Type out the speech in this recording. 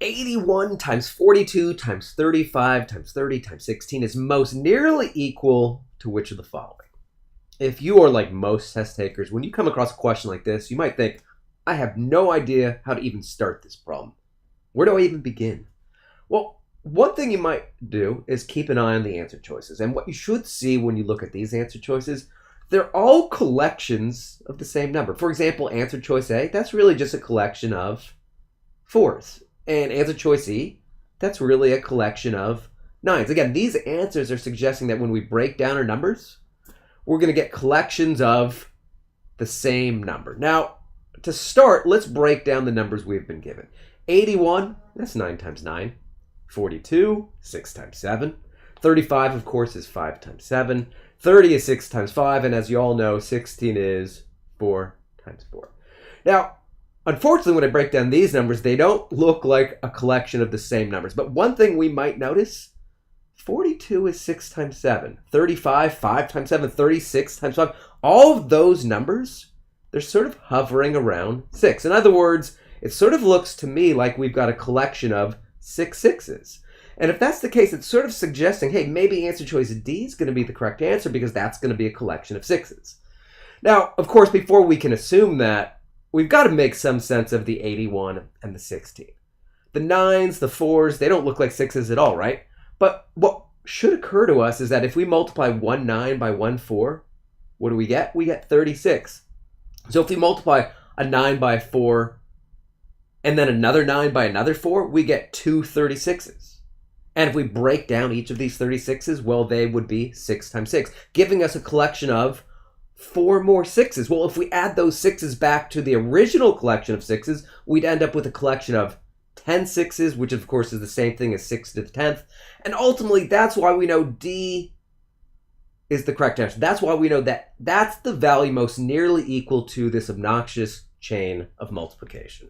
81 times 42 times 35 times 30 times 16 is most nearly equal to which of the following? If you are like most test takers, when you come across a question like this, you might think, I have no idea how to even start this problem. Where do I even begin? Well, one thing you might do is keep an eye on the answer choices. And what you should see when you look at these answer choices, they're all collections of the same number. For example, answer choice A, that's really just a collection of 4s. And answer choice E, that's really a collection of 9s. Again, these answers are suggesting that when we break down our numbers, we're going to get collections of the same number. Now, to start, let's break down the numbers we've been given. 81, that's 9 times 9. 42, 6 times 7. 35, of course, is 5 times 7. 30 is 6 times 5. And as you all know, 16 is 4 times 4. Now, unfortunately, when I break down these numbers, they don't look like a collection of the same numbers. But one thing we might notice, 42 is 6 times 7. 35, 5 times 7. 36 times 5. All of those numbers, they're sort of hovering around 6. In other words, it sort of looks to me like we've got a collection of 6 6s. And if that's the case, it's sort of suggesting, hey, maybe answer choice D is going to be the correct answer because that's going to be a collection of 6s. Now, of course, before we can assume that, we've got to make some sense of the 81 and the 16. The 9s, the 4s, they don't look like 6s at all, right? But what should occur to us is that if we multiply 1 9 by 1 4, what do we get? We get 36. So if we multiply a 9 by 4 and then another 9 by another 4, we get 2 36s. And if we break down each of these 36s, well, they would be 6 times 6, giving us a collection of 4 more 6s. Well, if we add those 6s back to the original collection of 6s, we'd end up with a collection of 10 6s, which of course is the same thing as 6 to the 10th. And ultimately, that's why we know D is the correct answer. That's why we know that that's the value most nearly equal to this obnoxious chain of multiplication.